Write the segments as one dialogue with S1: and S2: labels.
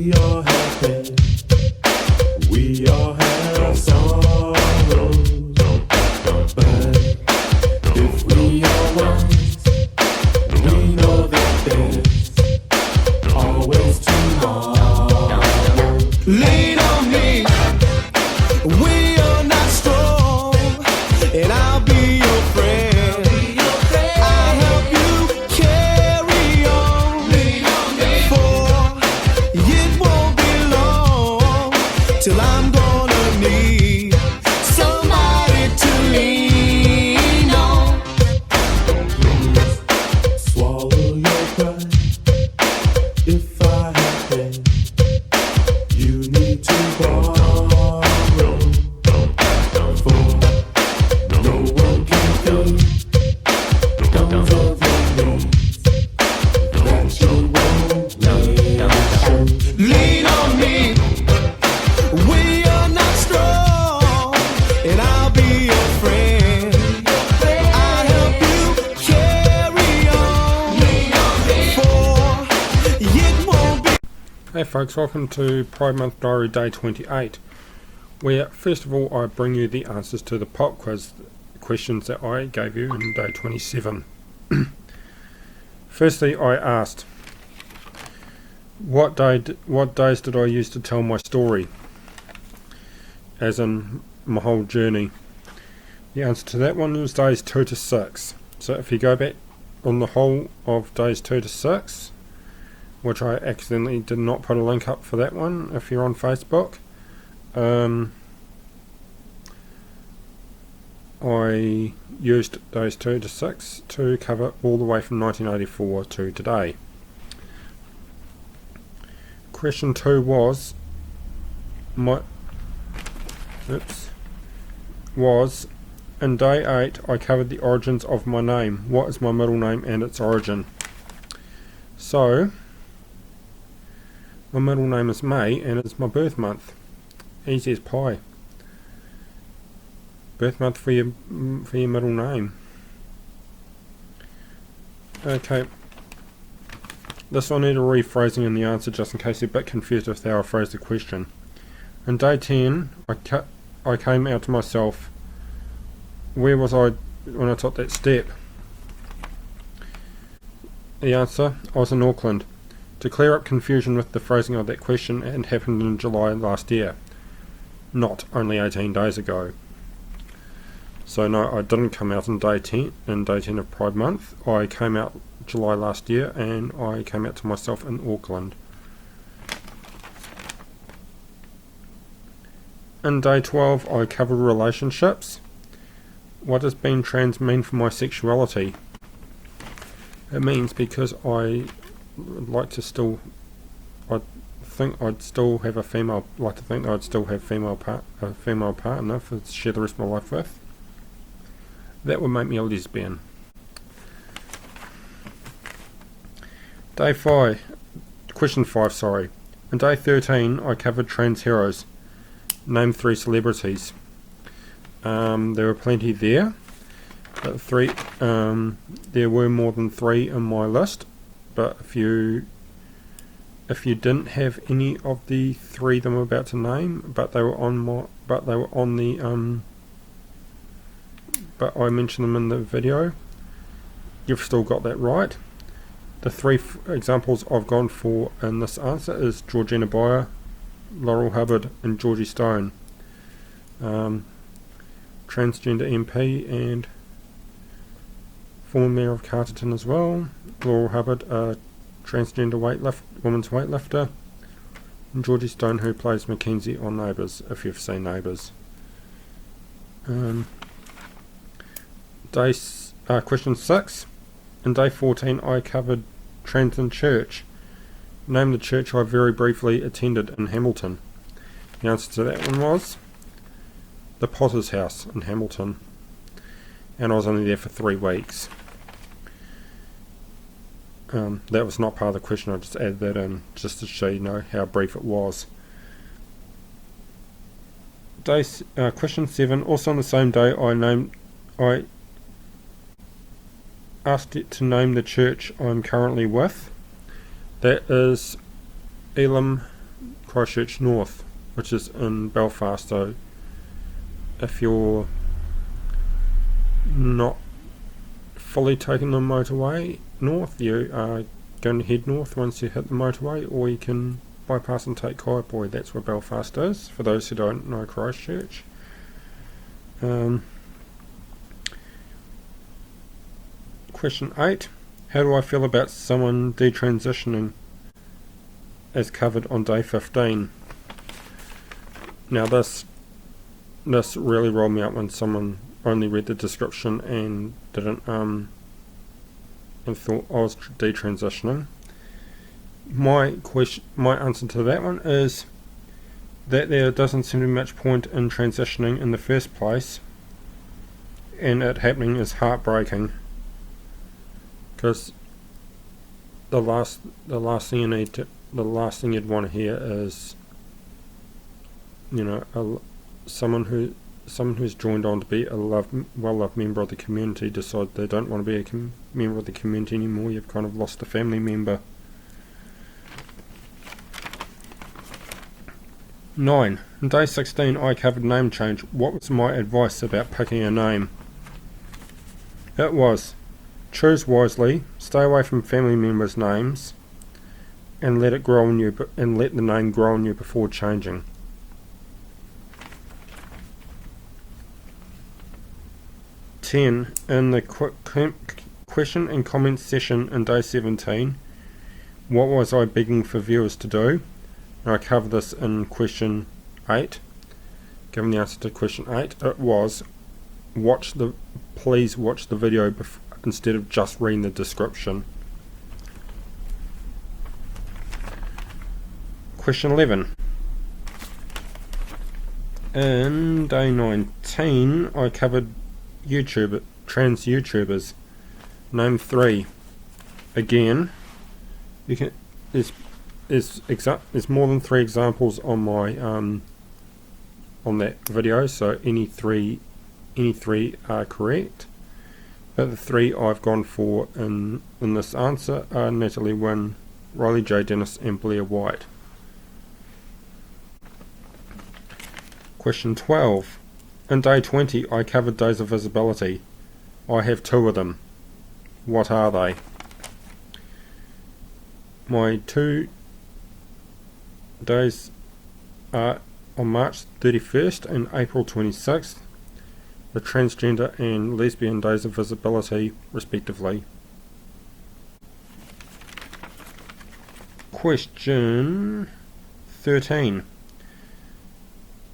S1: We all have pain, we all have sorrows, but if we are wise, we know that there's always tomorrow. Lean on me, we are not strong, and I'll be your friend. I'll help you carry on, for it won't be long till I'm gonna need somebody to lean on. Swallow your pride. If I have pain, you need to borrow, for no one can fill those of your needs that you won't let. Lean on me, we are not strong, and I'll be your friend. I'll help you carry on, for it won't be.
S2: Hey folks, welcome to Pride Month Diary Day 28, where first of all I bring you the answers to the pop quiz questions that I gave you in Day 27. Firstly, I asked, what days did I use to tell my story, as in my whole journey? The answer to that one was days 2 to 6. So if you go back on the whole of days 2 to 6, which I accidentally did not put a link up for that one if you're on Facebook, I used days 2 to 6 to cover all the way from 1984 to today. Question 2 was in day 8 I covered the origins of my name. What is my middle name and its origin? So my middle name is May and it's my birth month. Easy as pie. Birth month for your middle name. Okay. This will need a rephrasing in the answer just in case you're a bit confused with how I phrased the question. In day 10, I came out to myself. Where was I when I took that step? The answer, I was in Auckland. To clear up confusion with the phrasing of that question, it happened in July last year, not only 18 days ago. So no, I didn't come out in day 10 of Pride Month. I came out July last year, and I came out to myself in Auckland. In day 12, I covered relationships. What does being trans mean for my sexuality? It means because I like to still, I think I'd still have a female, like to think that I'd still have a female partner to share the rest of my life with. That would make me a lesbian. Day 5, question 5, sorry. In day 13, I covered trans heroes. Name 3 celebrities. There were plenty there, but there were more than 3 in my list. But if you didn't have any of the 3 that I'm about to name, but I mentioned them in the video, you've still got that right. The 3 examples I've gone for in this answer is Georgina Byer, Laurel Hubbard and Georgie Stone. Transgender MP and former Mayor of Carterton as well. Laurel Hubbard, a transgender women's weightlifter, and Georgie Stone, who plays Mackenzie on Neighbours, if you've seen Neighbours. Question 6. In day 14, I covered trans in church. Name the church I very briefly attended in Hamilton. The answer to that one was the Potter's House in Hamilton, and I was only there for 3 weeks. That was not part of the question, I just added that in just to show you how brief it was. Question 7, also on the same day I asked it to name the church I'm currently with. That is Elim Christchurch North, which is in Belfast. So if you're not fully taking the motorway north, you are going to head north once you hit the motorway, or you can bypass and take Kaiapoi. That's where Belfast is, for those who don't know Christchurch. Question 8. How do I feel about someone detransitioning, as covered on day 15? Now this really rolled me up when someone only read the description and didn't and thought I was detransitioning. My answer to that one is that there doesn't seem to be much point in transitioning in the first place, and it happening is heartbreaking, because the last thing you'd want to hear is, someone who's joined on to be a well-loved member of the community decide they don't want to be a member of the community anymore. You've kind of lost a family member. 9. On day 16 I covered name change. What was my advice about picking a name? It was, choose wisely, stay away from family members' names, and let it grow on you, and let the name grow on you before changing. 10. In the question and comment session in day 17, what was I begging for viewers to do? And I cover this in question 8. Given the answer to question 8, it was please watch the video instead of just reading the description. Question 11. In day 19, I covered trans YouTubers. Name 3. Again, you can. There's more than 3 examples on my on that video, so any three are correct. But the 3 I've gone for in this answer are Natalie Wynn, Riley J. Dennis, and Blair White. Question 12. In day 20, I covered days of visibility. I have 2 of them. What are they? My 2 days are on March 31st and April 26th, the transgender and lesbian days of visibility, respectively. Question 13.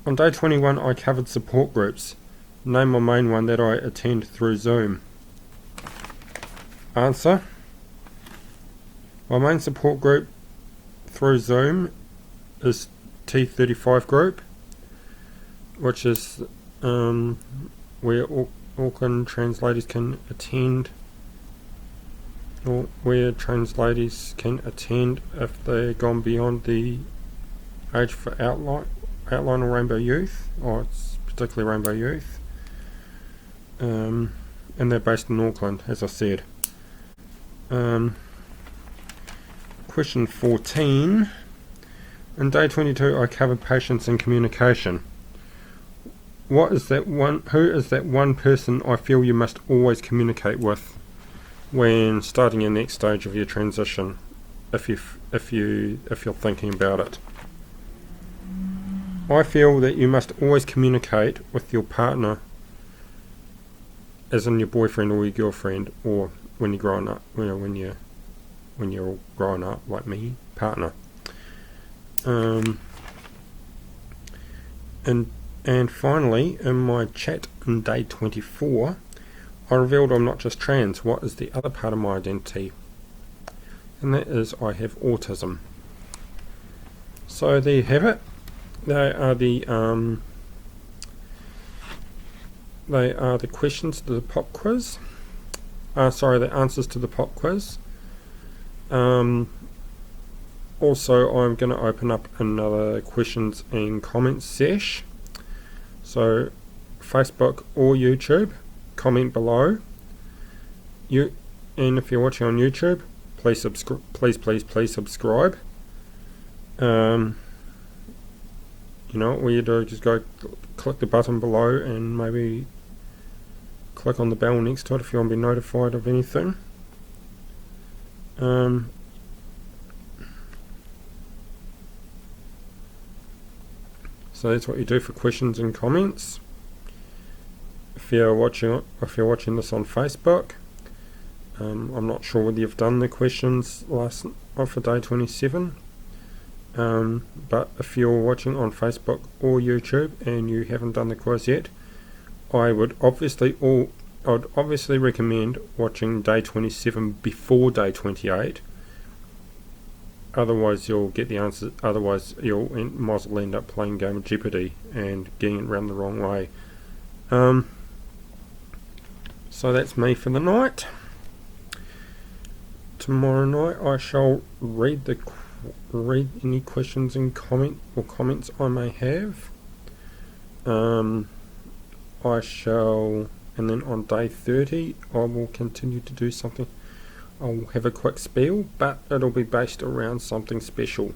S2: On day 21 I covered support groups. Name my main one that I attend through Zoom. Answer. My main support group through Zoom is T35 group, which is where Auckland trans ladies can attend, or where trans ladies can attend if they've gone beyond the age for outline or Rainbow Youth, or it's particularly Rainbow Youth, and they're based in Auckland, as I said. Question 14. In day 22 I covered patience and communication. Who is that one person I feel you must always communicate with when starting your next stage of your transition, if you're thinking about it? I feel that you must always communicate with your partner, as in your boyfriend or your girlfriend, or when you're growing up, when you're all growing up like me, partner. And finally, in my chat in day 24, I revealed I'm not just trans. What is the other part of my identity? And that is I have autism. So there you have it. They are the questions to the pop quiz. The answers to the pop quiz. Also, I'm going to open up another questions and comments sesh. So, Facebook or YouTube, comment below. And if you're watching on YouTube, please subscribe. you know, all you do is just go click the button below and maybe click on the bell next to it if you want to be notified of anything. So that's what you do for questions and comments. If you're watching this on Facebook, I'm not sure whether you've done the questions for day 27. But if you're watching on Facebook or YouTube and you haven't done the quiz yet, I'd obviously recommend watching day 27 before day 28. Otherwise you'll get the answers. Otherwise you might as well end up playing a game of Jeopardy and getting it around the wrong way. So that's me for the night. Tomorrow night I shall read any questions and comments I may have. I shall, and then on day 30 I will continue to do something. I'll have a quick spiel, but it'll be based around something special.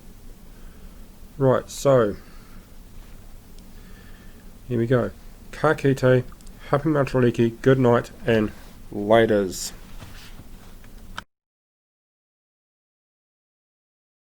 S2: Right, so here we go. Ka kite, happy matariki, good night, and laters.